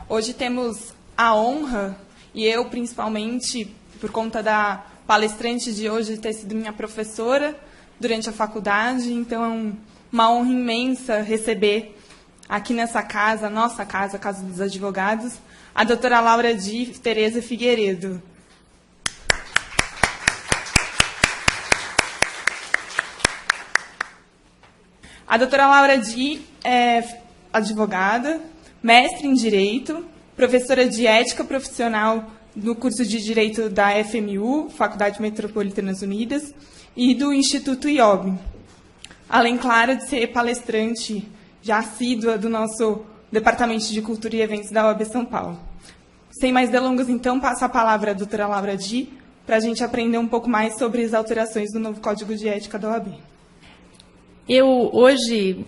Hoje temos a honra, e eu principalmente, por conta da palestrante de hoje ter sido minha professora durante a faculdade, então é uma honra imensa receber aqui nessa casa, nossa casa, a Casa dos Advogados, a doutora Laura Di Tereza Figueiredo. A doutora Laura Di é advogada, mestre em Direito, professora de Ética Profissional no curso de Direito da FMU, Faculdade Metropolitana Unidas, e do Instituto IOB. Além, claro, de ser palestrante já assídua do nosso Departamento de Cultura e Eventos da OAB São Paulo. Sem mais delongas, então, passo a palavra à doutora Laura Di, para a gente aprender um pouco mais sobre as alterações do novo Código de Ética da OAB. Eu, hoje,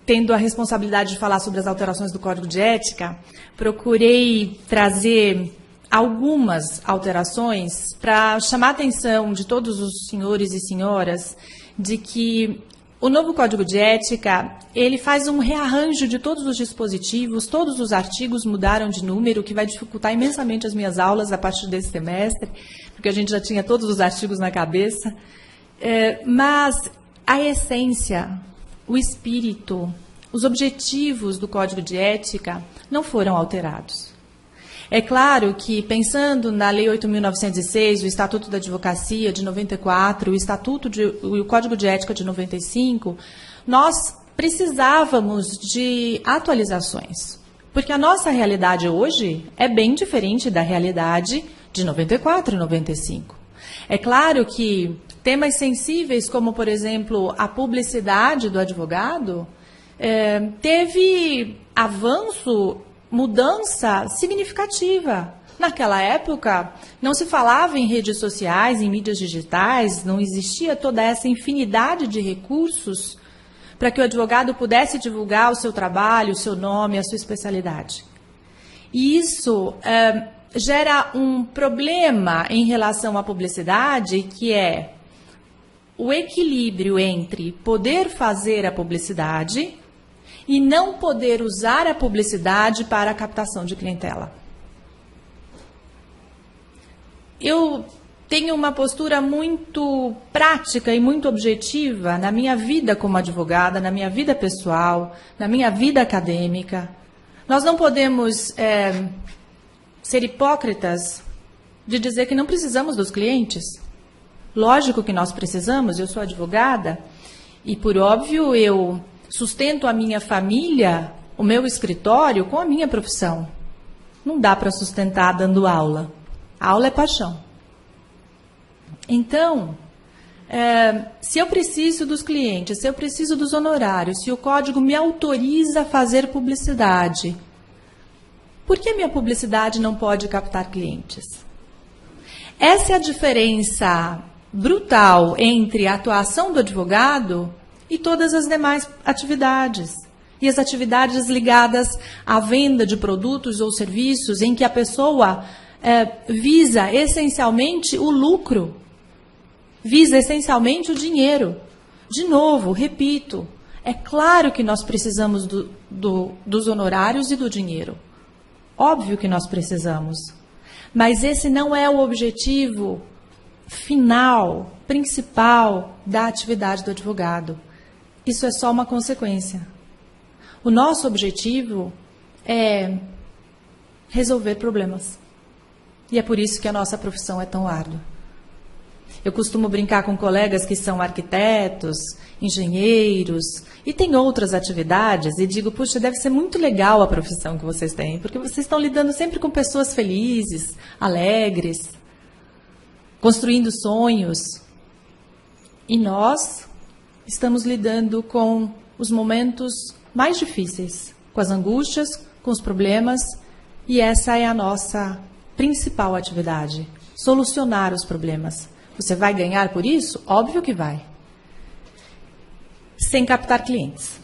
tendo a responsabilidade de falar sobre as alterações do Código de Ética, procurei trazer algumas alterações para chamar a atenção de todos os senhores e senhoras de que o novo Código de Ética, ele faz um rearranjo de todos os dispositivos, todos os artigos mudaram de número, o que vai dificultar imensamente as minhas aulas a partir desse semestre, porque a gente já tinha todos os artigos na cabeça. Mas a essência, o espírito, os objetivos do Código de Ética não foram alterados. É claro que, pensando na Lei 8.906, o Estatuto da Advocacia de 94, o Código de Ética de 95, nós precisávamos de atualizações. Porque a nossa realidade hoje é bem diferente da realidade de 94 e 95. É claro que temas sensíveis, como, por exemplo, a publicidade do advogado, teve avanço, mudança significativa. Naquela época, não se falava em redes sociais, em mídias digitais, não existia toda essa infinidade de recursos para que o advogado pudesse divulgar o seu trabalho, o seu nome, a sua especialidade. E isso gera um problema em relação à publicidade, que é o equilíbrio entre poder fazer a publicidade e não poder usar a publicidade para a captação de clientela. Eu tenho uma postura muito prática e muito objetiva na minha vida como advogada, na minha vida pessoal, na minha vida acadêmica. Nós não podemos ser hipócritas de dizer que não precisamos dos clientes. Lógico que nós precisamos, eu sou advogada e, por óbvio, eu sustento a minha família, o meu escritório, com a minha profissão. Não dá para sustentar dando aula. A aula é paixão. Então, se eu preciso dos clientes, se eu preciso dos honorários, se o código me autoriza a fazer publicidade, por que a minha publicidade não pode captar clientes? Essa é a diferença brutal entre a atuação do advogado e todas as demais atividades. E as atividades ligadas à venda de produtos ou serviços em que a pessoa visa essencialmente o lucro, visa essencialmente o dinheiro. De novo, repito, é claro que nós precisamos dos honorários e do dinheiro. Óbvio que nós precisamos. Mas esse não é o objetivo final, principal da atividade do advogado. Isso é só uma consequência. O nosso objetivo é resolver problemas. E é por isso que a nossa profissão é tão árdua. Eu costumo brincar com colegas que são arquitetos, engenheiros, e têm outras atividades, e digo, puxa, deve ser muito legal a profissão que vocês têm, porque vocês estão lidando sempre com pessoas felizes, alegres, construindo sonhos. E nós estamos lidando com os momentos mais difíceis, com as angústias, com os problemas, e essa é a nossa principal atividade, solucionar os problemas. Você vai ganhar por isso? Óbvio que vai. Sem captar clientes.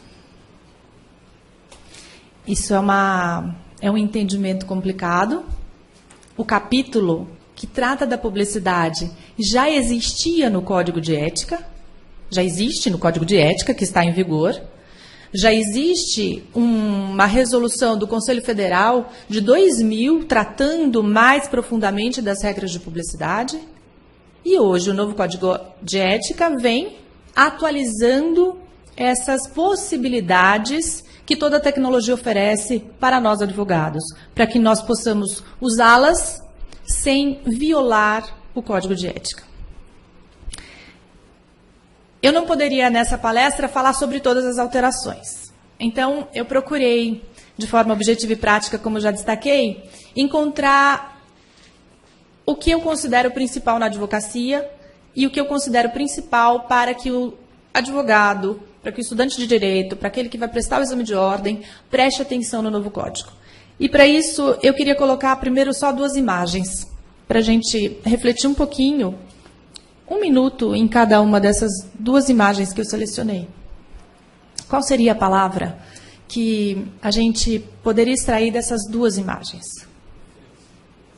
Isso é um entendimento complicado. O capítulo que trata da publicidade já existia no Código de Ética, já existe no Código de Ética, que está em vigor. Já existe uma resolução do Conselho Federal de 2000 tratando mais profundamente das regras de publicidade. E hoje o novo Código de Ética vem atualizando essas possibilidades que toda a tecnologia oferece para nós advogados, para que nós possamos usá-las sem violar o Código de Ética. Eu não poderia, nessa palestra, falar sobre todas as alterações. Então, eu procurei, de forma objetiva e prática, como já destaquei, encontrar o que eu considero principal na advocacia e o que eu considero principal para que o advogado, para que o estudante de direito, para aquele que vai prestar o exame de ordem, preste atenção no novo código. E, para isso, eu queria colocar primeiro só 2 imagens, para a gente refletir um pouquinho, 1 minuto em cada uma dessas 2 imagens que eu selecionei. Qual seria a palavra que a gente poderia extrair dessas 2 imagens?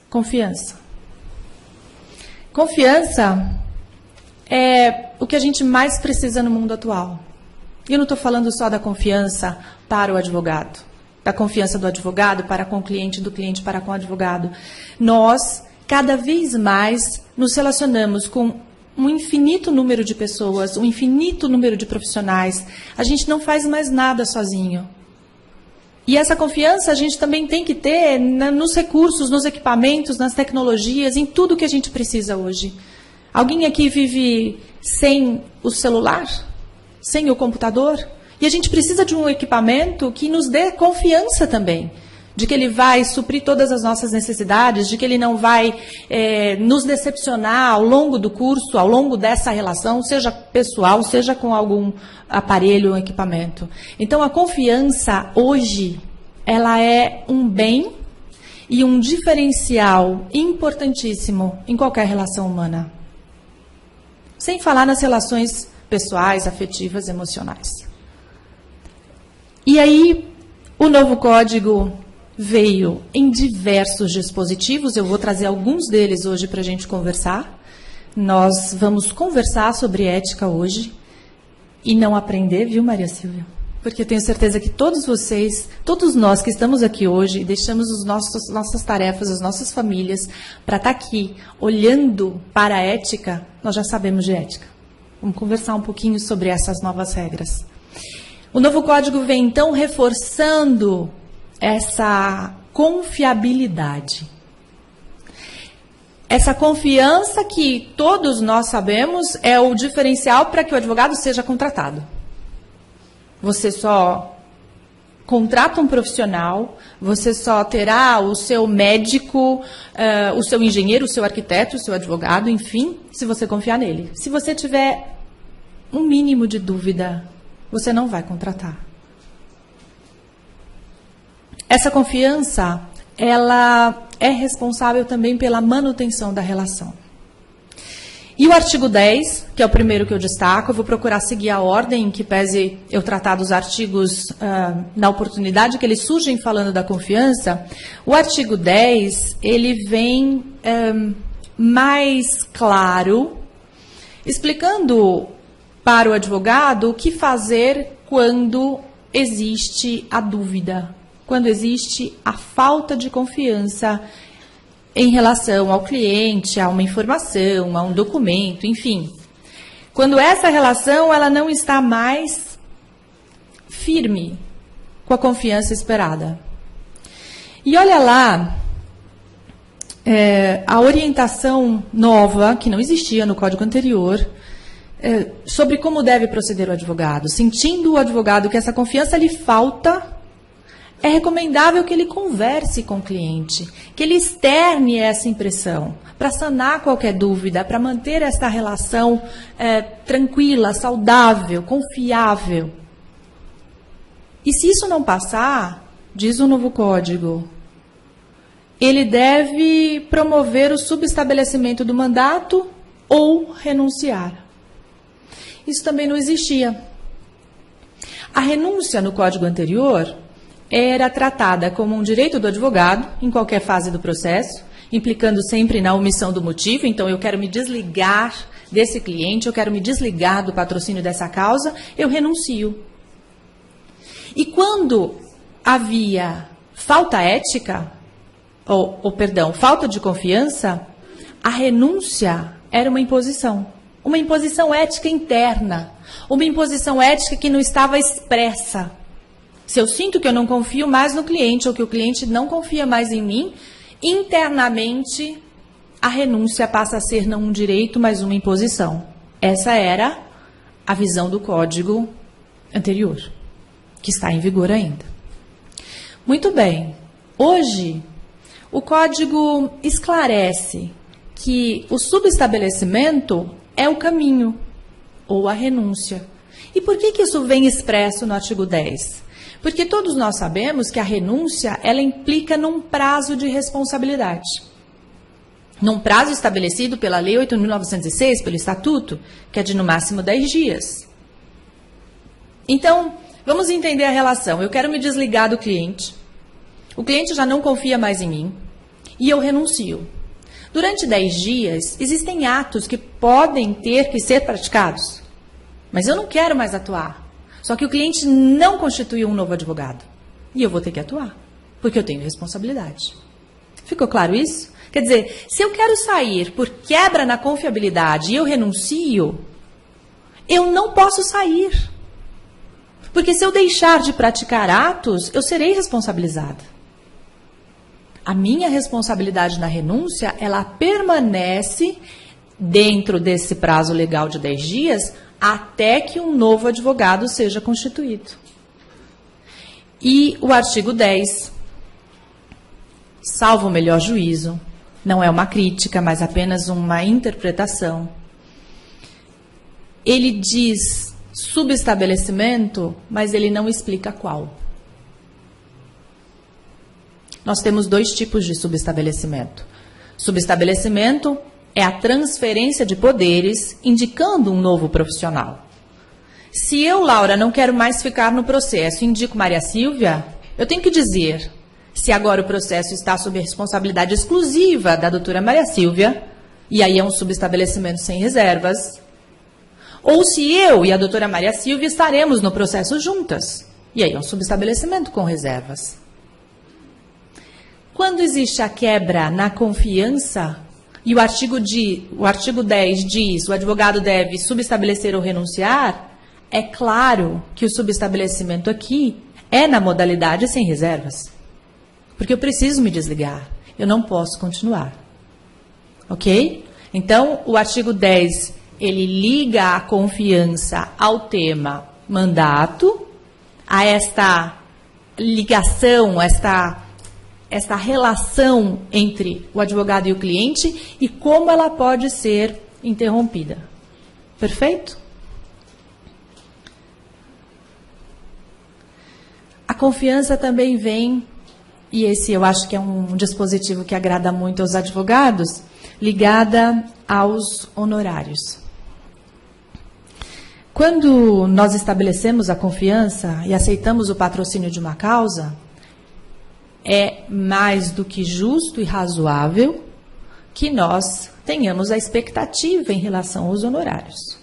Confiança. Confiança é o que a gente mais precisa no mundo atual. E eu não estou falando só da confiança para o advogado, da confiança do advogado para com o cliente, do cliente para com o advogado. Nós, cada vez mais, nos relacionamos com um infinito número de pessoas, um infinito número de profissionais. A gente não faz mais nada sozinho. E essa confiança a gente também tem que ter nos recursos, nos equipamentos, nas tecnologias, em tudo que a gente precisa hoje. Alguém aqui vive sem o celular? Sem o computador? E a gente precisa de um equipamento que nos dê confiança também, de que ele vai suprir todas as nossas necessidades, de que ele não vai nos decepcionar ao longo do curso, ao longo dessa relação, seja pessoal, seja com algum aparelho ou equipamento. Então, a confiança, hoje, ela é um bem e um diferencial importantíssimo em qualquer relação humana. Sem falar nas relações pessoais, afetivas, emocionais. E aí, o novo código veio em diversos dispositivos, eu vou trazer alguns deles hoje para a gente conversar. Nós vamos conversar sobre ética hoje e não aprender, viu, Maria Silvia? Porque eu tenho certeza que todos vocês, todos nós que estamos aqui hoje, deixamos nossas tarefas, as nossas famílias, para estar aqui olhando para a ética, nós já sabemos de ética. Vamos conversar um pouquinho sobre essas novas regras. O novo código vem, então, reforçando essa confiabilidade. Essa confiança que todos nós sabemos é o diferencial para que o advogado seja contratado. Você só contrata um profissional, você só terá o seu médico, o seu engenheiro, o seu arquiteto, o seu advogado, enfim, se você confiar nele. Se você tiver um mínimo de dúvida, você não vai contratar. Essa confiança, ela é responsável também pela manutenção da relação. E o artigo 10, que é o primeiro que eu destaco, eu vou procurar seguir a ordem em que pese eu tratar dos artigos na oportunidade que eles surgem falando da confiança. O artigo 10, ele vem mais claro, explicando para o advogado o que fazer quando existe a dúvida, quando existe a falta de confiança em relação ao cliente, a uma informação, a um documento, enfim. Quando essa relação ela não está mais firme com a confiança esperada. E olha lá, a orientação nova, que não existia no código anterior, sobre como deve proceder o advogado. Sentindo o advogado que essa confiança lhe falta, é recomendável que ele converse com o cliente, que ele externe essa impressão, para sanar qualquer dúvida, para manter essa relação tranquila, saudável, confiável. E se isso não passar, diz o novo código, ele deve promover o subestabelecimento do mandato ou renunciar. Isso também não existia. A renúncia no código anterior era tratada como um direito do advogado, em qualquer fase do processo, implicando sempre na omissão do motivo. Então, eu quero me desligar desse cliente, eu quero me desligar do patrocínio dessa causa, eu renuncio. E quando havia falta ética, falta de confiança, a renúncia era uma imposição ética interna, uma imposição ética que não estava expressa. Se eu sinto que eu não confio mais no cliente ou que o cliente não confia mais em mim, internamente a renúncia passa a ser não um direito, mas uma imposição. Essa era a visão do código anterior, que está em vigor ainda. Muito bem. Hoje, o código esclarece que o subestabelecimento é o caminho, ou a renúncia. E por que isso vem expresso no artigo 10? Porque todos nós sabemos que a renúncia, ela implica num prazo de responsabilidade. Num prazo estabelecido pela Lei 8.906, pelo Estatuto, que é de no máximo 10 dias. Então, vamos entender a relação. Eu quero me desligar do cliente. O cliente já não confia mais em mim. E eu renuncio. Durante 10 dias, existem atos que podem ter que ser praticados. Mas eu não quero mais atuar. Só que o cliente não constituiu um novo advogado. E eu vou ter que atuar, porque eu tenho responsabilidade. Ficou claro isso? Quer dizer, se eu quero sair por quebra na confiabilidade e eu renuncio, eu não posso sair. Porque se eu deixar de praticar atos, eu serei responsabilizada. A minha responsabilidade na renúncia, ela permanece dentro desse prazo legal de 10 dias até que um novo advogado seja constituído. E o artigo 10, salvo o melhor juízo, não é uma crítica, mas apenas uma interpretação. Ele diz subestabelecimento, mas ele não explica qual. Nós temos 2 tipos de subestabelecimento. Subestabelecimento é a transferência de poderes indicando um novo profissional. Se eu, Laura, não quero mais ficar no processo, indico Maria Silvia, eu tenho que dizer se agora o processo está sob a responsabilidade exclusiva da doutora Maria Silvia, e aí é um subestabelecimento sem reservas, ou se eu e a doutora Maria Silvia estaremos no processo juntas, e aí é um subestabelecimento com reservas. Quando existe a quebra na confiança, e o artigo 10 diz o advogado deve subestabelecer ou renunciar, é claro que o subestabelecimento aqui é na modalidade sem reservas. Porque eu preciso me desligar, eu não posso continuar. Ok? Então, o artigo 10, ele liga a confiança ao tema mandato, a esta ligação, esta relação entre o advogado e o cliente e como ela pode ser interrompida. Perfeito? A confiança também vem, e esse eu acho que é um dispositivo que agrada muito aos advogados, ligada aos honorários. Quando nós estabelecemos a confiança e aceitamos o patrocínio de uma causa, é mais do que justo e razoável que nós tenhamos a expectativa em relação aos honorários.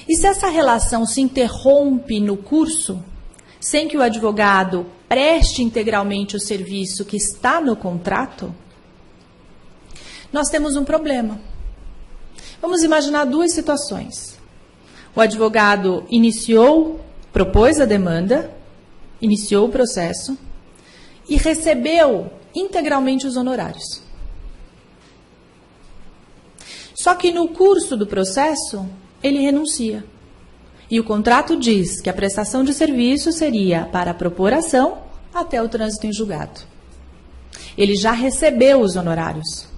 E se essa relação se interrompe no curso, sem que o advogado preste integralmente o serviço que está no contrato, nós temos um problema. Vamos imaginar 2 situações. O advogado propôs a demanda, iniciou o processo, e recebeu integralmente os honorários. Só que no curso do processo, ele renuncia. E o contrato diz que a prestação de serviço seria para propor ação até o trânsito em julgado. Ele já recebeu os honorários.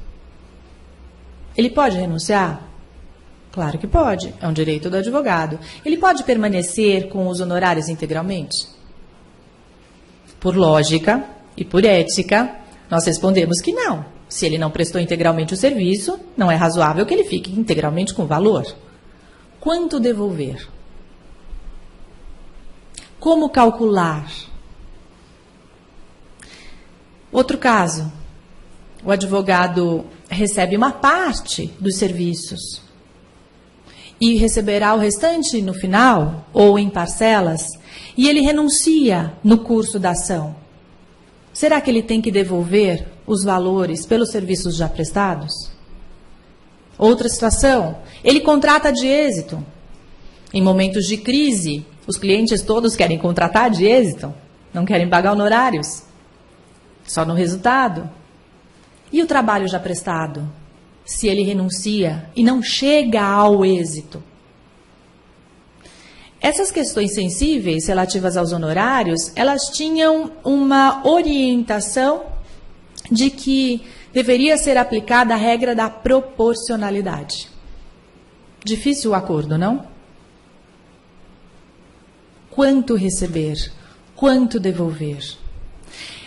Ele pode renunciar? Claro que pode, é um direito do advogado. Ele pode permanecer com os honorários integralmente? Por lógica e por ética, nós respondemos que não. Se ele não prestou integralmente o serviço, não é razoável que ele fique integralmente com o valor. Quanto devolver? Como calcular? Outro caso, o advogado recebe uma parte dos serviços e receberá o restante no final, ou em parcelas, e ele renuncia no curso da ação, será que ele tem que devolver os valores pelos serviços já prestados? Outra situação, ele contrata de êxito. Em momentos de crise, os clientes todos querem contratar de êxito, não querem pagar honorários, só no resultado. E o trabalho já prestado? Se ele renuncia e não chega ao êxito? Essas questões sensíveis relativas aos honorários, elas tinham uma orientação de que deveria ser aplicada a regra da proporcionalidade. Difícil o acordo, não? Quanto receber? Quanto devolver?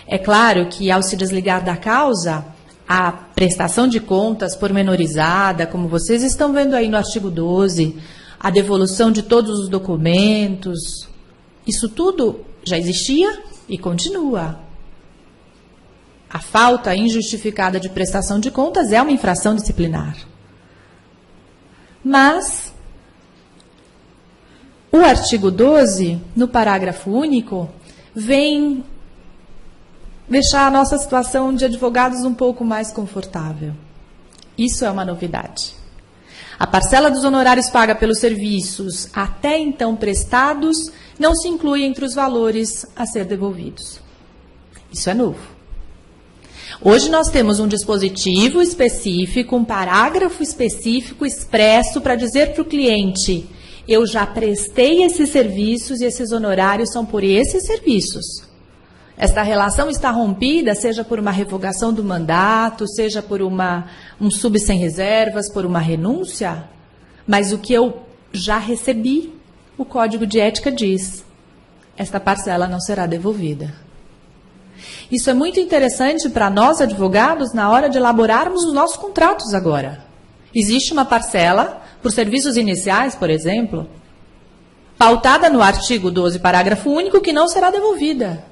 É claro que, ao se desligar da causa, a prestação de contas pormenorizada, como vocês estão vendo aí no artigo 12, a devolução de todos os documentos, isso tudo já existia e continua. A falta injustificada de prestação de contas é uma infração disciplinar. Mas o artigo 12, no parágrafo único, vem deixar a nossa situação de advogados um pouco mais confortável. Isso é uma novidade. A parcela dos honorários paga pelos serviços até então prestados não se inclui entre os valores a ser devolvidos. Isso é novo. Hoje nós temos um dispositivo específico, um parágrafo específico expresso para dizer para o cliente: eu já prestei esses serviços e esses honorários são por esses serviços. Esta relação está rompida, seja por uma revogação do mandato, seja por um sub sem reservas, por uma renúncia, mas o que eu já recebi, o Código de Ética diz, esta parcela não será devolvida. Isso é muito interessante para nós, advogados, na hora de elaborarmos os nossos contratos agora. Existe uma parcela, por serviços iniciais, por exemplo, pautada no artigo 12, parágrafo único, que não será devolvida.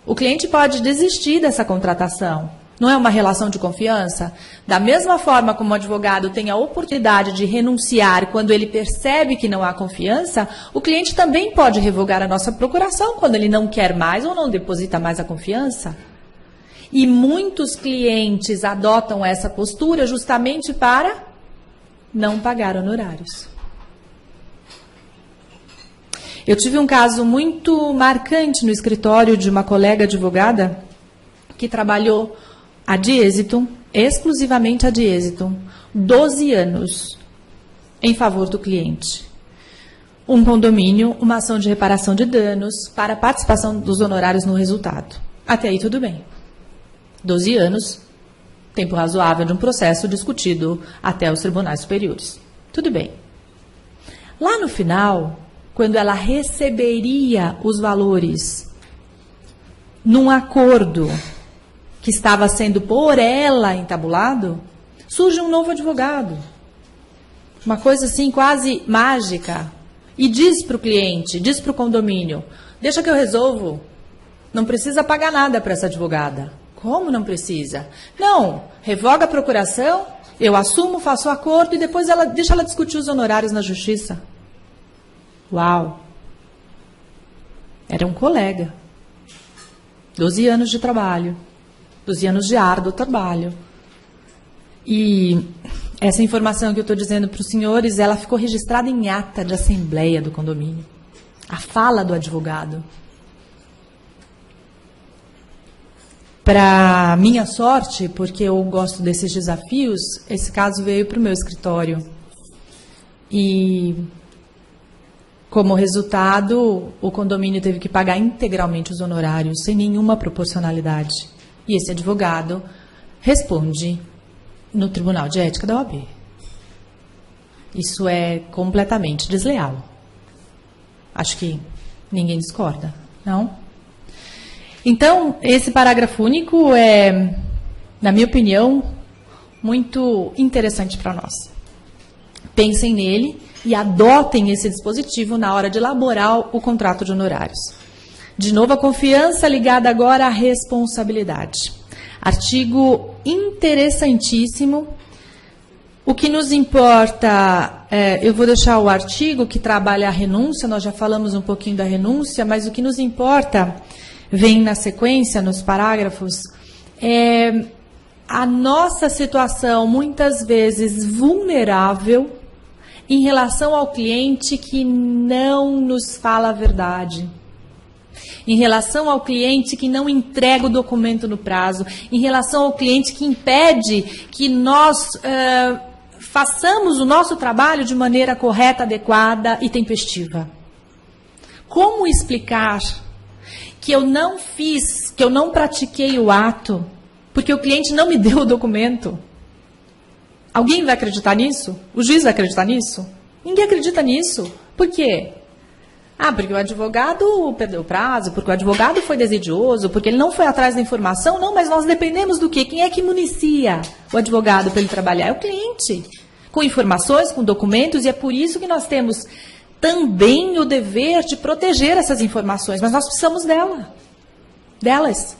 O cliente pode desistir dessa contratação. Não é uma relação de confiança? Da mesma forma como o advogado tem a oportunidade de renunciar quando ele percebe que não há confiança, o cliente também pode revogar a nossa procuração quando ele não quer mais ou não deposita mais a confiança. E muitos clientes adotam essa postura justamente para não pagar honorários. Eu tive um caso muito marcante no escritório de uma colega advogada que trabalhou a diesito, exclusivamente a diesito, 12 anos em favor do cliente. Um condomínio, uma ação de reparação de danos para a participação dos honorários no resultado. Até aí tudo bem. 12 anos, tempo razoável de um processo discutido até os tribunais superiores. Tudo bem. Lá no final, quando ela receberia os valores num acordo que estava sendo por ela entabulado, surge um novo advogado. Uma coisa assim quase mágica. E diz para o cliente, diz para o condomínio, deixa que eu resolvo. Não precisa pagar nada para essa advogada. Como não precisa? Não, revoga a procuração, eu assumo, faço o acordo e depois deixa ela discutir os honorários na justiça. Uau! Era um colega. 12 anos de trabalho. 12 anos de árduo trabalho. E essa informação que eu estou dizendo para os senhores, ela ficou registrada em ata de assembleia do condomínio. A fala do advogado. Para minha sorte, porque eu gosto desses desafios, esse caso veio para o meu escritório. E, como resultado, o condomínio teve que pagar integralmente os honorários, sem nenhuma proporcionalidade. E esse advogado responde no Tribunal de Ética da OAB. Isso é completamente desleal. Acho que ninguém discorda, não? Então, esse parágrafo único é, na minha opinião, muito interessante para nós. Pensem nele e adotem esse dispositivo na hora de elaborar o contrato de honorários. De novo, a confiança ligada agora à responsabilidade. Artigo interessantíssimo O que nos importa, eu vou deixar o artigo que trabalha a renúncia, nós já falamos um pouquinho da renúncia, mas o que nos importa, vem na sequência, nos parágrafos, é a nossa situação, muitas vezes vulnerável, em relação ao cliente que não nos fala a verdade. Em relação ao cliente que não entrega o documento no prazo, em relação ao cliente que impede que nós façamos o nosso trabalho de maneira correta, adequada e tempestiva. Como explicar que eu não fiz, que eu não pratiquei o ato, porque o cliente não me deu o documento? Alguém vai acreditar nisso? O juiz vai acreditar nisso? Ninguém acredita nisso. Por quê? Porque o advogado perdeu o prazo, porque o advogado foi desidioso, porque ele não foi atrás da informação. Não, mas nós dependemos do quê? Quem é que municia o advogado para ele trabalhar? É o cliente. Com informações, com documentos, e é por isso que nós temos também o dever de proteger essas informações, mas nós precisamos delas.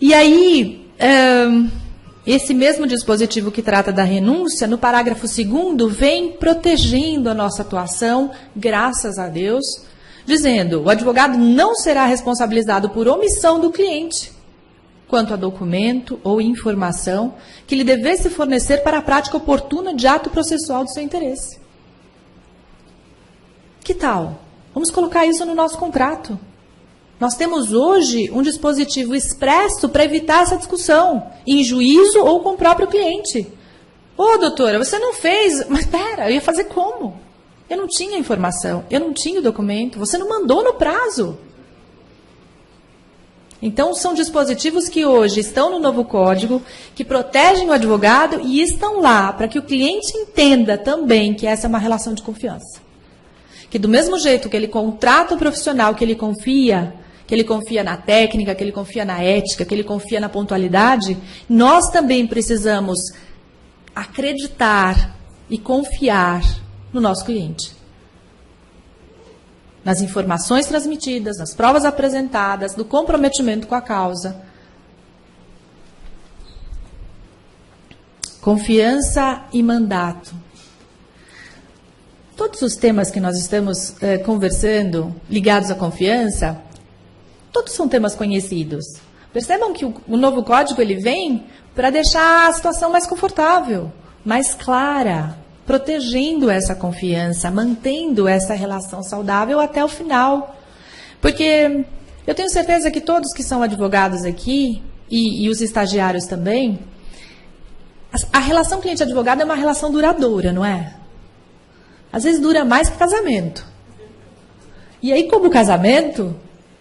E aí, esse mesmo dispositivo que trata da renúncia, no parágrafo 2º, vem protegendo a nossa atuação, graças a Deus, dizendo: o advogado não será responsabilizado por omissão do cliente quanto a documento ou informação que lhe devesse fornecer para a prática oportuna de ato processual do seu interesse. Que tal? Vamos colocar isso no nosso contrato. Nós temos hoje um dispositivo expresso para evitar essa discussão, em juízo ou com o próprio cliente. Doutora, você não fez, mas espera, eu ia fazer como? Eu não tinha informação, eu não tinha o documento, você não mandou no prazo. Então, são dispositivos que hoje estão no novo código, que protegem o advogado e estão lá para que o cliente entenda também que essa é uma relação de confiança. Que do mesmo jeito que ele contrata o profissional, que ele confia na técnica, que ele confia na ética, que ele confia na pontualidade, nós também precisamos acreditar e confiar no nosso cliente. Nas informações transmitidas, nas provas apresentadas, no comprometimento com a causa. Confiança e mandato. Todos os temas que nós estamos conversando, ligados à confiança, todos são temas conhecidos. Percebam que o novo código ele vem para deixar a situação mais confortável, mais clara, protegendo essa confiança, mantendo essa relação saudável até o final. Porque eu tenho certeza que todos que são advogados aqui, e os estagiários também, a relação cliente-advogado é uma relação duradoura, não é? Às vezes dura mais que casamento. E aí, como casamento,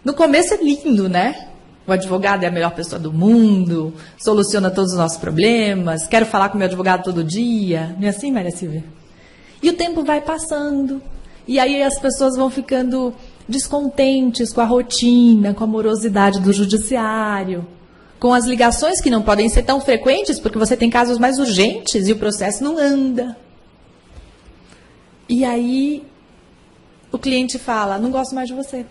no começo é lindo, né? O advogado é a melhor pessoa do mundo, soluciona todos os nossos problemas, quero falar com o meu advogado todo dia. Não é assim, Maria Silvia? E o tempo vai passando, e aí as pessoas vão ficando descontentes com a rotina, com a morosidade do judiciário, com as ligações que não podem ser tão frequentes, porque você tem casos mais urgentes e o processo não anda. E aí o cliente fala: não gosto mais de você.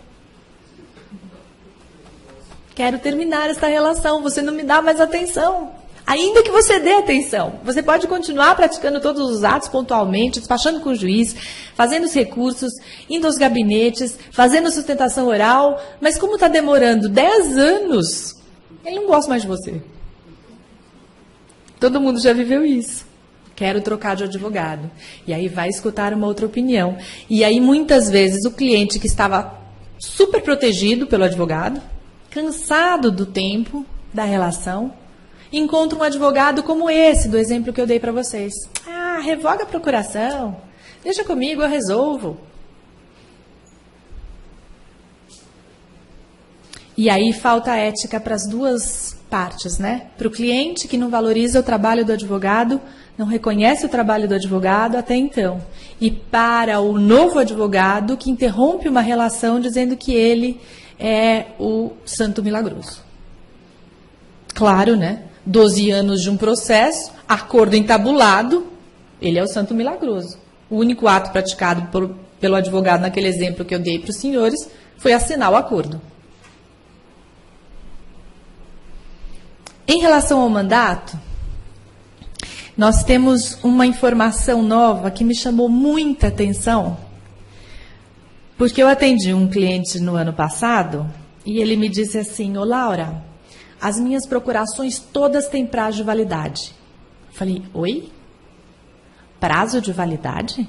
Quero terminar essa relação, você não me dá mais atenção. Ainda que você dê atenção, você pode continuar praticando todos os atos pontualmente, despachando com o juiz, fazendo os recursos, indo aos gabinetes, fazendo sustentação oral, mas como está demorando 10 anos, ele não gosta mais de você. Todo mundo já viveu isso. Quero trocar de advogado. E aí vai escutar uma outra opinião. E aí muitas vezes o cliente que estava super protegido pelo advogado, cansado do tempo, da relação, encontra um advogado como esse, do exemplo que eu dei para vocês. Revoga a procuração, deixa comigo, eu resolvo. E aí falta ética para as duas partes, né? Para o cliente que não valoriza o trabalho do advogado, não reconhece o trabalho do advogado até então. E para o novo advogado que interrompe uma relação dizendo que ele é o santo milagroso. Claro, né? 12 anos de um processo, acordo entabulado, ele é o santo milagroso. O único ato praticado pelo advogado naquele exemplo que eu dei para os senhores foi assinar o acordo. Em relação ao mandato, nós temos uma informação nova que me chamou muita atenção, porque eu atendi um cliente no ano passado e ele me disse assim: ô Laura, as minhas procurações todas têm prazo de validade. Eu falei: oi? Prazo de validade?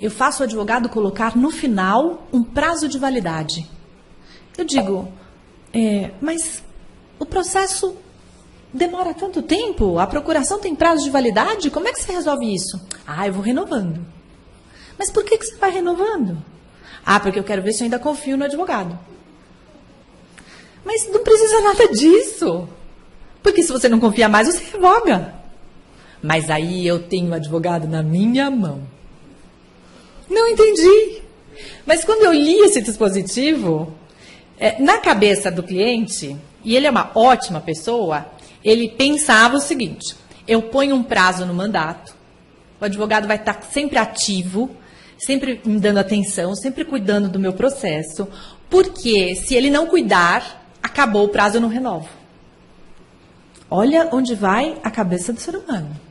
Eu faço o advogado colocar no final um prazo de validade. Eu digo, mas o processo demora tanto tempo? A procuração tem prazo de validade? Como é que você resolve isso? Eu vou renovando. Mas por que você vai renovando? Porque eu quero ver se eu ainda confio no advogado. Mas não precisa nada disso. Porque se você não confia mais, você revoga. Mas aí eu tenho o advogado na minha mão. Não entendi. Mas quando eu li esse dispositivo, na cabeça do cliente, e ele é uma ótima pessoa, ele pensava o seguinte: eu ponho um prazo no mandato, o advogado vai estar sempre ativo, sempre me dando atenção, sempre cuidando do meu processo, porque se ele não cuidar, acabou o prazo, eu não renovo. Olha onde vai a cabeça do ser humano.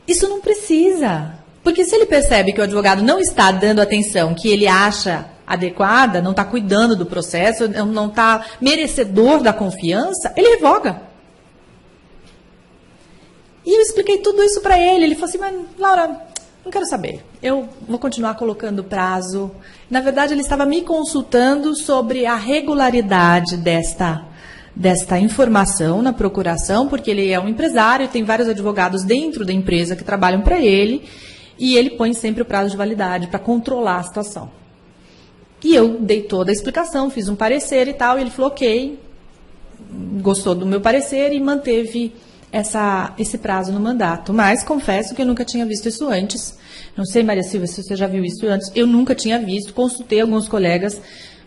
Isso não precisa. Porque se ele percebe que o advogado não está dando atenção que ele acha adequada, não está cuidando do processo, não está merecedor da confiança, ele revoga. E eu expliquei tudo isso para ele. Ele falou assim: mas Laura, não quero saber. Eu vou continuar colocando prazo. Na verdade, ele estava me consultando sobre a regularidade desta informação na procuração, porque ele é um empresário, tem vários advogados dentro da empresa que trabalham para ele, e ele põe sempre o prazo de validade para controlar a situação. E eu dei toda a explicação, fiz um parecer e tal, e ele falou ok, gostou do meu parecer e manteve esse prazo no mandato. Mas confesso que eu nunca tinha visto isso antes. Não sei, Maria Silvia, se você já viu isso antes. Eu nunca tinha visto, consultei alguns colegas.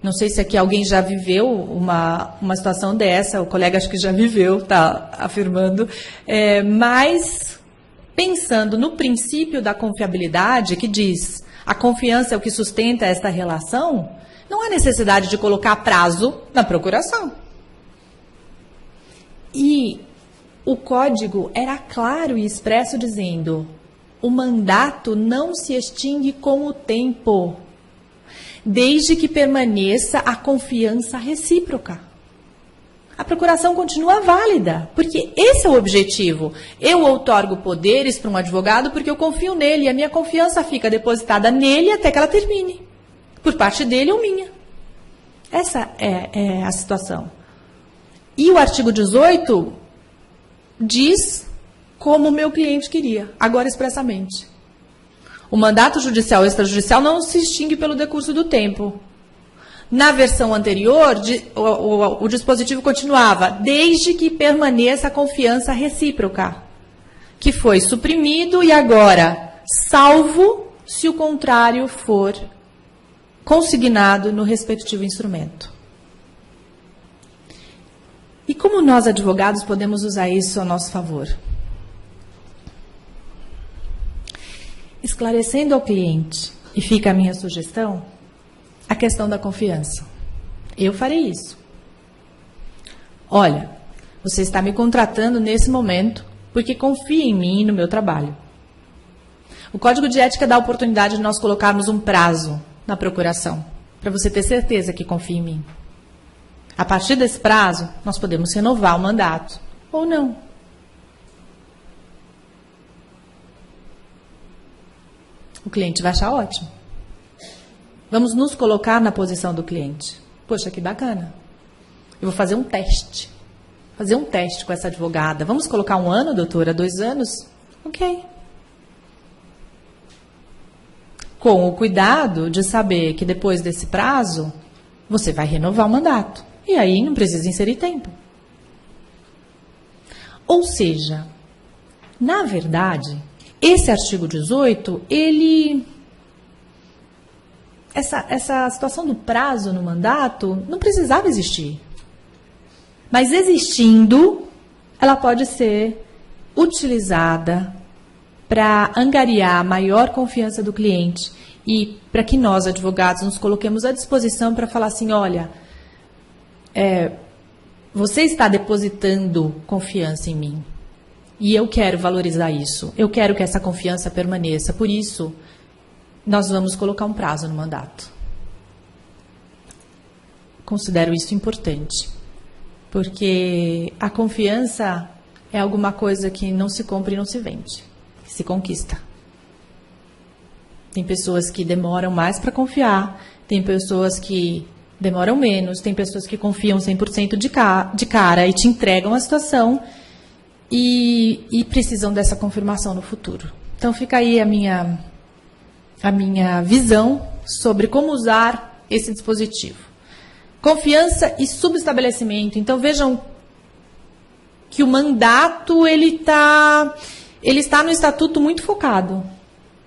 Não sei se aqui alguém já viveu uma situação dessa, o colega acho que já viveu, está afirmando, mas pensando no princípio da confiabilidade, que diz a confiança é o que sustenta esta relação, não há necessidade de colocar prazo na procuração. E o código era claro e expresso dizendo: o mandato não se extingue com o tempo, desde que permaneça a confiança recíproca. A procuração continua válida, porque esse é o objetivo. Eu outorgo poderes para um advogado porque eu confio nele, e a minha confiança fica depositada nele até que ela termine, por parte dele ou minha. Essa é a situação. E o artigo 18 diz como o meu cliente queria, agora expressamente. O mandato judicial e extrajudicial não se extingue pelo decurso do tempo. Na versão anterior, o dispositivo continuava, desde que permaneça a confiança recíproca, que foi suprimido e agora, salvo se o contrário for consignado no respectivo instrumento. E como nós, advogados, podemos usar isso a nosso favor? Esclarecendo ao cliente, e fica a minha sugestão, a questão da confiança. Eu farei isso. Olha, você está me contratando nesse momento porque confia em mim e no meu trabalho. O Código de Ética dá a oportunidade de nós colocarmos um prazo na procuração, para você ter certeza que confia em mim. A partir desse prazo, nós podemos renovar o mandato, ou não. O cliente vai achar ótimo. Vamos nos colocar na posição do cliente. Poxa, que bacana. Eu vou fazer um teste. Fazer um teste com essa advogada. Vamos colocar 1 ano, doutora? 2 anos? Ok. Com o cuidado de saber que depois desse prazo, você vai renovar o mandato. E aí não precisa inserir tempo. Ou seja, na verdade, esse artigo 18, essa situação do prazo no mandato não precisava existir. Mas existindo, ela pode ser utilizada para angariar a maior confiança do cliente e para que nós, advogados, nos coloquemos à disposição para falar assim, olha, você está depositando confiança em mim. E eu quero valorizar isso. Eu quero que essa confiança permaneça. Por isso, nós vamos colocar um prazo no mandato. Considero isso importante. Porque a confiança é alguma coisa que não se compra e não se vende. Que se conquista. Tem pessoas que demoram mais para confiar. Tem pessoas que demoram menos. Tem pessoas que confiam 100% de cara e te entregam a situação. E precisam dessa confirmação no futuro. Então fica aí a minha visão sobre como usar esse dispositivo. Confiança e subestabelecimento. Então vejam que o mandato ele está no estatuto muito focado.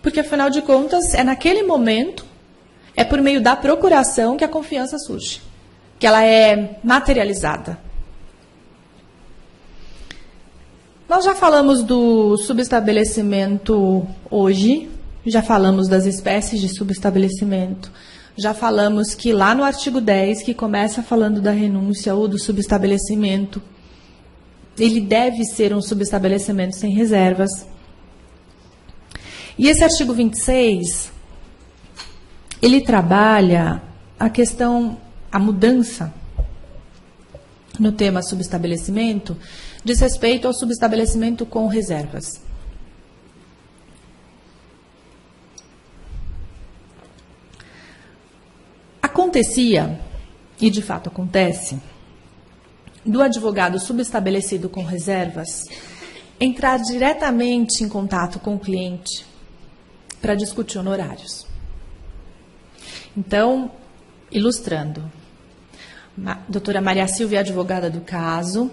Porque afinal de contas é naquele momento, é por meio da procuração que a confiança surge. Que ela é materializada. Nós já falamos do subestabelecimento hoje, já falamos das espécies de subestabelecimento, já falamos que lá no artigo 10, que começa falando da renúncia ou do subestabelecimento, ele deve ser um subestabelecimento sem reservas. E esse artigo 26, ele trabalha a questão, a mudança no tema subestabelecimento, diz respeito ao subestabelecimento com reservas. Acontecia, e de fato acontece, do advogado subestabelecido com reservas entrar diretamente em contato com o cliente para discutir honorários. Então, ilustrando, a doutora Maria Silvia, advogada do caso,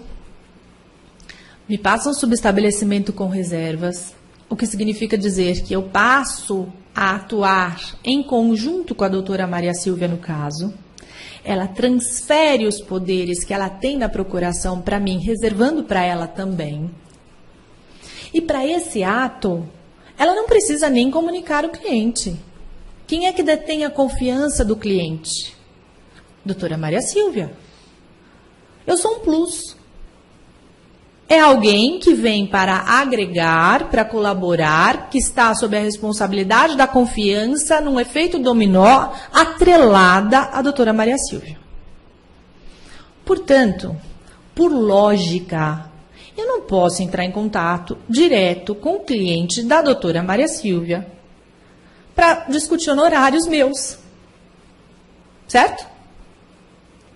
me passa um subestabelecimento com reservas, o que significa dizer que eu passo a atuar em conjunto com a doutora Maria Silvia no caso. Ela transfere os poderes que ela tem na procuração para mim, reservando para ela também. E para esse ato, ela não precisa nem comunicar o cliente. Quem é que detém a confiança do cliente? Doutora Maria Silvia. Eu sou um plus. É alguém que vem para agregar, para colaborar, que está sob a responsabilidade da confiança num efeito dominó atrelada à doutora Maria Silvia. Portanto, por lógica, eu não posso entrar em contato direto com o cliente da doutora Maria Silvia para discutir honorários meus. Certo?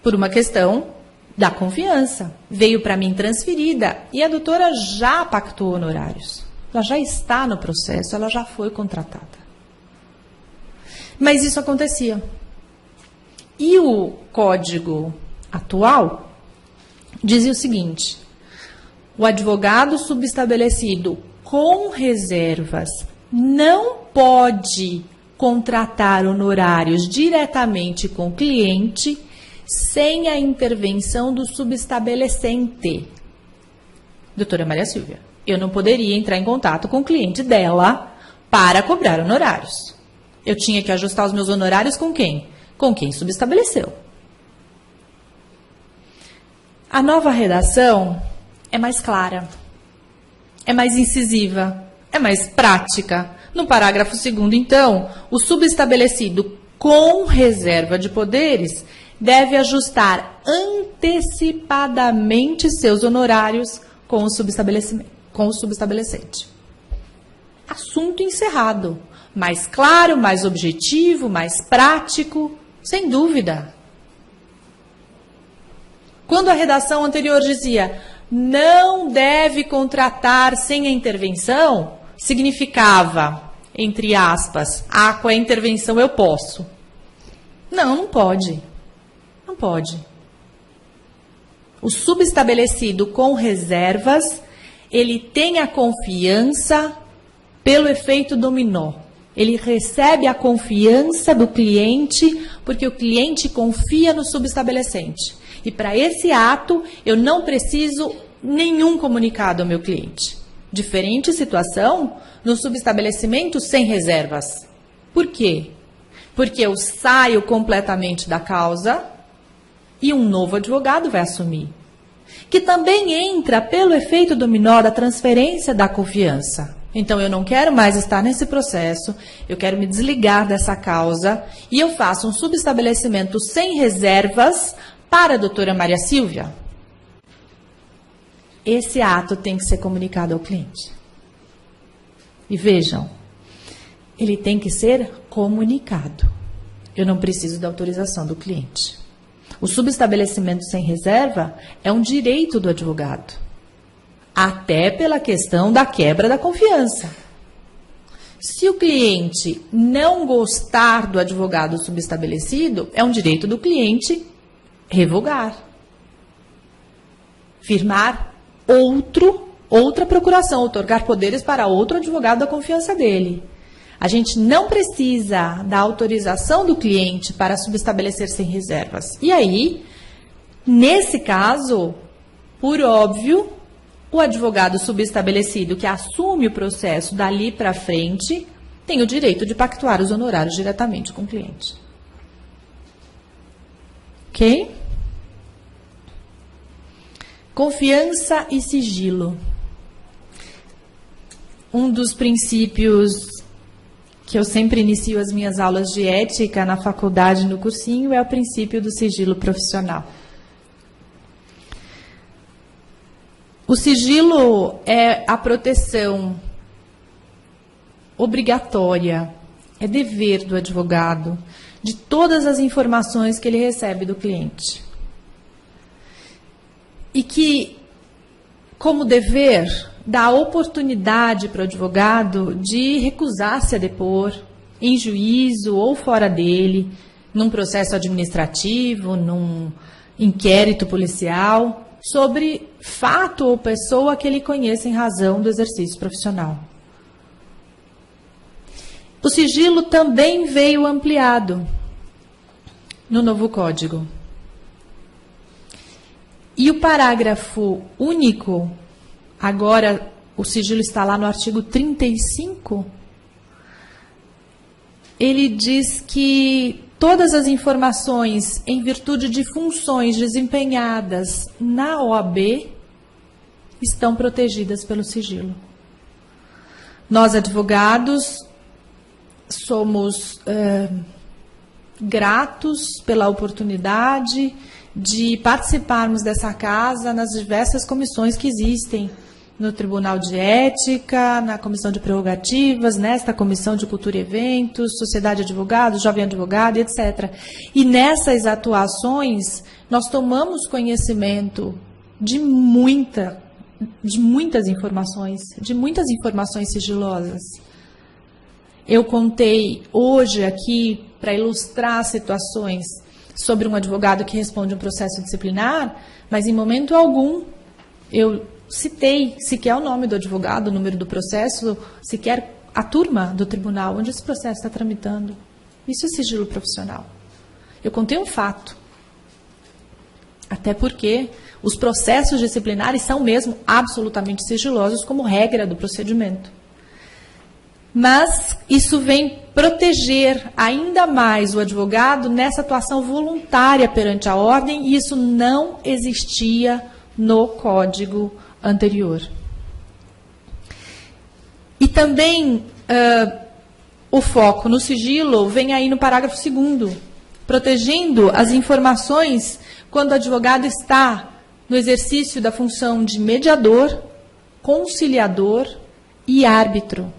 Por uma questão da confiança. Veio para mim transferida e a doutora já pactou honorários. Ela já está no processo, ela já foi contratada. Mas isso acontecia. E o código atual dizia o seguinte: o advogado subestabelecido com reservas não pode contratar honorários diretamente com o cliente sem a intervenção do subestabelecente. Doutora Maria Silvia, eu não poderia entrar em contato com o cliente dela para cobrar honorários. Eu tinha que ajustar os meus honorários com quem? Com quem subestabeleceu. A nova redação é mais clara, é mais incisiva, é mais prática. No parágrafo 2º, então, o subestabelecido com reserva de poderes deve ajustar antecipadamente seus honorários com o subestabelecente. Assunto encerrado. Mais claro, mais objetivo, mais prático, sem dúvida. Quando a redação anterior dizia não deve contratar sem a intervenção, significava, entre aspas, com a intervenção eu posso. Não, não pode. Não pode. O subestabelecido com reservas, ele tem a confiança pelo efeito dominó. Ele recebe a confiança do cliente porque o cliente confia no subestabelecente. E para esse ato, eu não preciso nenhum comunicado ao meu cliente. Diferente situação no subestabelecimento sem reservas. Por quê? Porque eu saio completamente da causa e um novo advogado vai assumir. que também entra pelo efeito dominó da transferência da confiança. Então, eu não quero mais estar nesse processo, eu quero me desligar dessa causa e eu faço um subestabelecimento sem reservas para a doutora Maria Silvia. Esse ato tem que ser comunicado ao cliente. E vejam, ele tem que ser comunicado. Eu não preciso da autorização do cliente. O subestabelecimento sem reserva é um direito do advogado, até pela questão da quebra da confiança. Se o cliente não gostar do advogado subestabelecido, é um direito do cliente revogar, firmar outra procuração, outorgar poderes para outro advogado da confiança dele. A gente não precisa da autorização do cliente para subestabelecer sem reservas. E aí, nesse caso, por óbvio, o advogado subestabelecido que assume o processo dali para frente tem o direito de pactuar os honorários diretamente com o cliente. Ok? Confiança e sigilo. Um dos princípios que eu sempre inicio as minhas aulas de ética na faculdade, no cursinho, é o princípio do sigilo profissional. O sigilo é a proteção obrigatória, é dever do advogado, de todas as informações que ele recebe do cliente. E que, como dever, dá oportunidade para o advogado de recusar-se a depor em juízo ou fora dele, num processo administrativo, num inquérito policial, sobre fato ou pessoa que ele conheça em razão do exercício profissional. O sigilo também veio ampliado no novo Código. E o parágrafo único, agora o sigilo está lá no artigo 35, ele diz que todas as informações em virtude de funções desempenhadas na OAB estão protegidas pelo sigilo. Nós, advogados, somos gratos pela oportunidade de participarmos dessa casa nas diversas comissões que existem no Tribunal de Ética, na Comissão de Prerrogativas, nesta Comissão de Cultura e Eventos, Sociedade de Advogados, Jovem Advogado, etc. E nessas atuações, nós tomamos conhecimento de muitas informações sigilosas. Eu contei hoje aqui, para ilustrar situações, sobre um advogado que responde um processo disciplinar, mas em momento algum eu citei sequer o nome do advogado, o número do processo, sequer a turma do tribunal onde esse processo está tramitando. Isso é sigilo profissional. Eu contei um fato. Até porque os processos disciplinares são mesmo absolutamente sigilosos como regra do procedimento. Mas isso vem proteger ainda mais o advogado nessa atuação voluntária perante a ordem, e isso não existia no Código anterior. E também o foco no sigilo vem aí no parágrafo 2º, protegendo as informações quando o advogado está no exercício da função de mediador, conciliador e árbitro.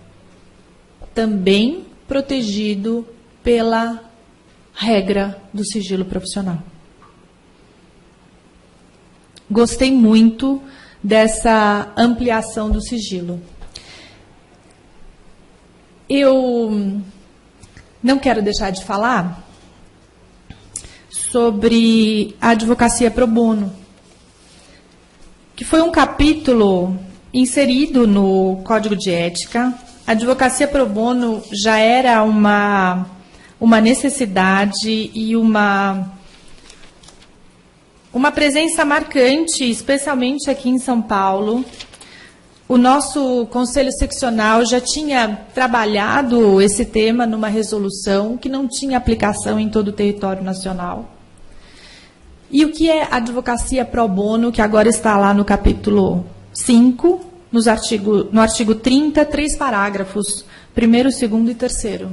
Também protegido pela regra do sigilo profissional. Gostei muito dessa ampliação do sigilo. Eu não quero deixar de falar sobre a advocacia pro bono, que foi um capítulo inserido no Código de Ética. A advocacia pro bono já era uma necessidade e uma presença marcante, especialmente aqui em São Paulo. O nosso Conselho Seccional já tinha trabalhado esse tema numa resolução que não tinha aplicação em todo o território nacional. E o que é advocacia pro bono, que agora está lá no capítulo 5, no artigo 30, 3 parágrafos, 1º, 2º e 3º.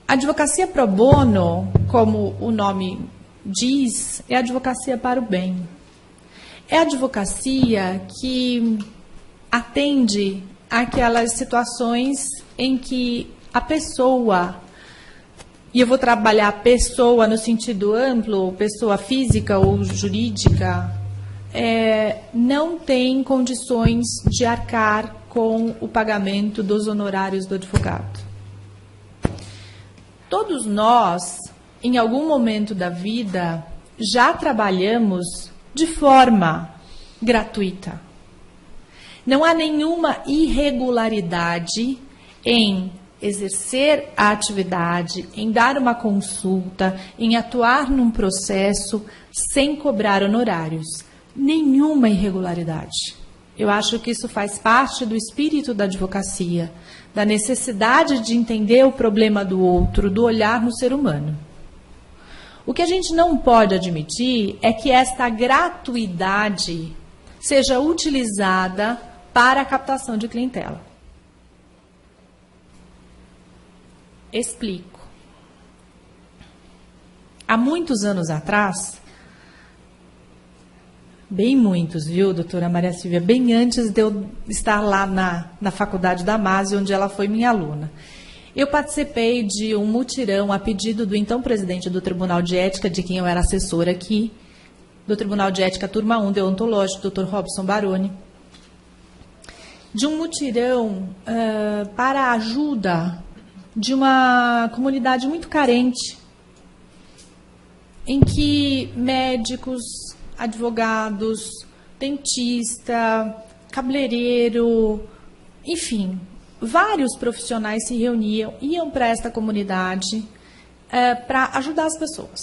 Advocacia pro bono, como o nome diz, é advocacia para o bem. É advocacia que atende àquelas situações em que a pessoa, e eu vou trabalhar pessoa no sentido amplo, pessoa física ou jurídica, não tem condições de arcar com o pagamento dos honorários do advogado. Todos nós, em algum momento da vida, já trabalhamos de forma gratuita. Não há nenhuma irregularidade em exercer a atividade, em dar uma consulta, em atuar num processo sem cobrar honorários. Nenhuma irregularidade. Eu acho que isso faz parte do espírito da advocacia, da necessidade de entender o problema do outro, do olhar no ser humano. O que a gente não pode admitir é que esta gratuidade seja utilizada para a captação de clientela. Explico. Há muitos anos atrás, bem muitos, viu, doutora Maria Silvia, bem antes de eu estar lá na faculdade da MASE, onde ela foi minha aluna, eu participei de um mutirão a pedido do então presidente do Tribunal de Ética, de quem eu era assessora aqui, do Tribunal de Ética Turma 1, deontológico, Dr. Robson Baroni, de um mutirão para a ajuda de uma comunidade muito carente, em que médicos, advogados, dentista, cabeleireiro, enfim, vários profissionais se reuniam, iam para esta comunidade para ajudar as pessoas.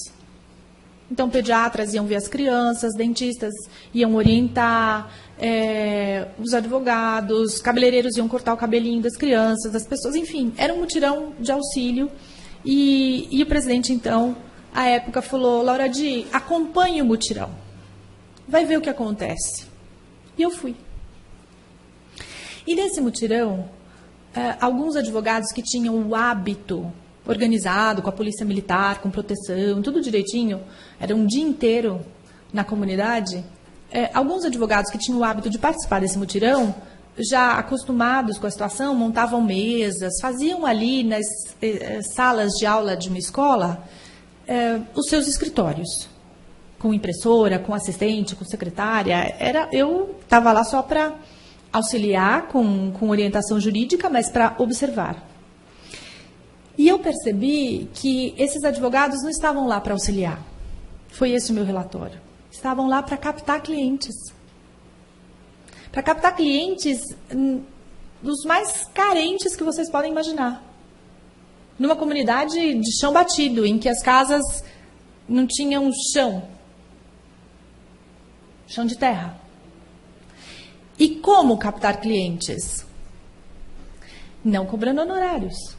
Então, pediatras iam ver as crianças, dentistas iam orientar, os advogados, cabeleireiros iam cortar o cabelinho das crianças, das pessoas, enfim, era um mutirão de auxílio. E o presidente, então, à época, falou: Laura Di, acompanhe o mutirão, vai ver o que acontece. E eu fui. E nesse mutirão, alguns advogados que tinham o hábito organizado, com a polícia militar, com proteção, tudo direitinho, era um dia inteiro na comunidade, alguns advogados que tinham o hábito de participar desse mutirão, já acostumados com a situação, montavam mesas, faziam ali nas salas de aula de uma escola os seus escritórios, com impressora, com assistente, com secretária. Eu estava lá só para auxiliar com orientação jurídica, mas para observar. E eu percebi que esses advogados não estavam lá para auxiliar. Foi esse o meu relatório. Estavam lá para captar clientes. Para captar clientes dos mais carentes que vocês podem imaginar. Numa comunidade de chão batido, em que as casas não tinham chão. Chão de terra. E como captar clientes? Não cobrando honorários.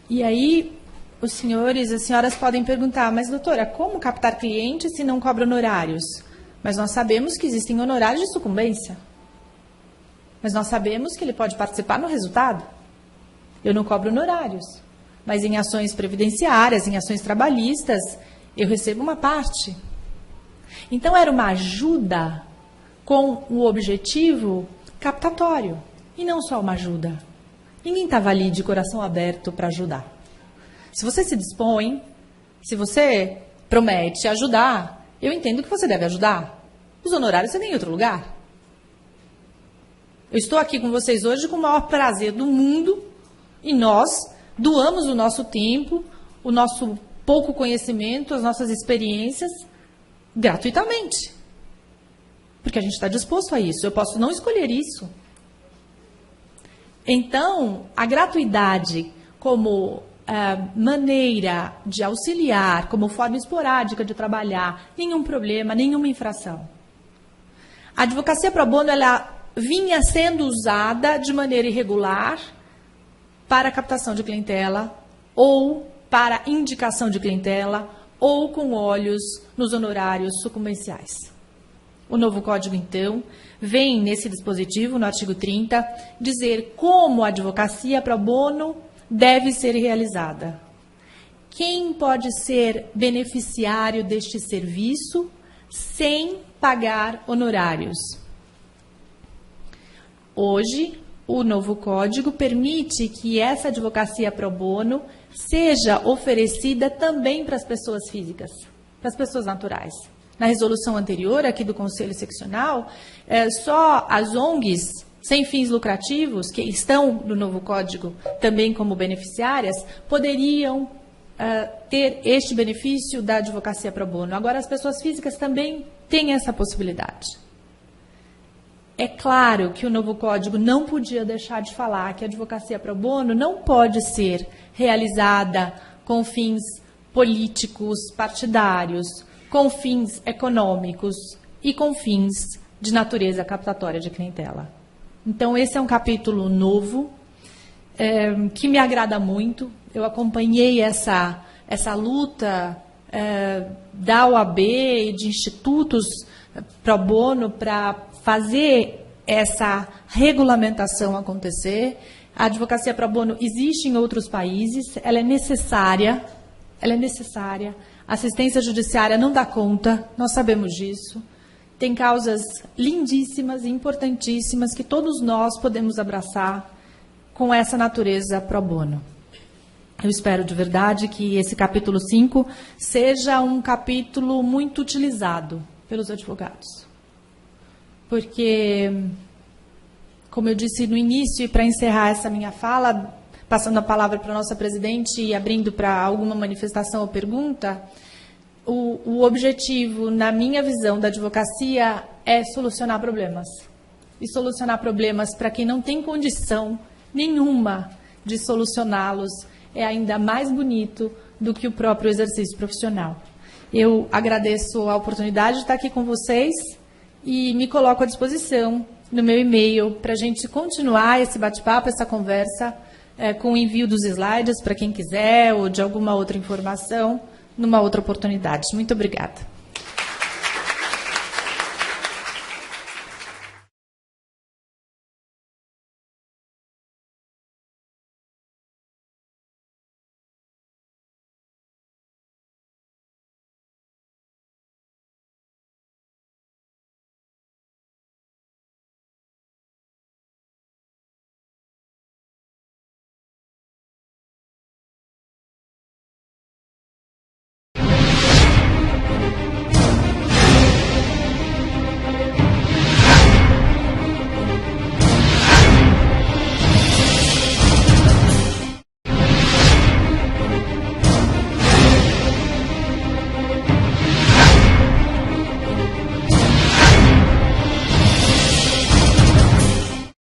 E aí, os senhores e as senhoras podem perguntar: mas doutora, como captar clientes se não cobra honorários? Mas nós sabemos que existem honorários de sucumbência. Mas nós sabemos que ele pode participar no resultado. Eu não cobro honorários. Mas em ações previdenciárias, em ações trabalhistas, eu recebo uma parte. Então, era uma ajuda com o objetivo captatório. E não só uma ajuda. Ninguém estava ali de coração aberto para ajudar. Se você se dispõe, se você promete ajudar, eu entendo que você deve ajudar. Os honorários você tem em outro lugar. Eu estou aqui com vocês hoje com o maior prazer do mundo e nós doamos o nosso tempo, o nosso pouco conhecimento, as nossas experiências gratuitamente. Porque a gente está disposto a isso. Eu posso não escolher isso. Então, a gratuidade como maneira de auxiliar, como forma esporádica de trabalhar, nenhum problema, nenhuma infração. A advocacia pro bono, ela vinha sendo usada de maneira irregular para captação de clientela, ou para indicação de clientela, ou com olhos nos honorários sucumbenciais. O novo Código, então, vem nesse dispositivo, no artigo 30, dizer como a advocacia pro bono deve ser realizada. Quem pode ser beneficiário deste serviço sem pagar honorários? Hoje, o novo Código permite que essa advocacia pro bono seja oferecida também para as pessoas físicas, para as pessoas naturais. Na resolução anterior, aqui do Conselho Seccional, só as ONGs sem fins lucrativos, que estão no novo Código também como beneficiárias, poderiam ter este benefício da advocacia pro bono. Agora, as pessoas físicas também têm essa possibilidade. É claro que o novo Código não podia deixar de falar que a advocacia pro bono não pode ser realizada com fins políticos, partidários, com fins econômicos e com fins de natureza captatória de clientela. Então, esse é um capítulo novo, que me agrada muito. Eu acompanhei essa luta da OAB e de institutos pro bono para fazer essa regulamentação acontecer. A advocacia pro bono existe em outros países, ela é necessária. A assistência judiciária não dá conta, nós sabemos disso. Tem causas lindíssimas e importantíssimas que todos nós podemos abraçar com essa natureza pro bono. Eu espero de verdade que esse capítulo 5 seja um capítulo muito utilizado pelos advogados. Porque, como eu disse no início, e para encerrar essa minha fala, passando a palavra para a nossa presidente e abrindo para alguma manifestação ou pergunta, o objetivo, na minha visão da advocacia, é solucionar problemas. E solucionar problemas para quem não tem condição nenhuma de solucioná-los é ainda mais bonito do que o próprio exercício profissional. Eu agradeço a oportunidade de estar aqui com vocês e me coloco à disposição no meu e-mail para a gente continuar esse bate-papo, essa conversa, com o envio dos slides para quem quiser ou de alguma outra informação, numa outra oportunidade. Muito obrigada.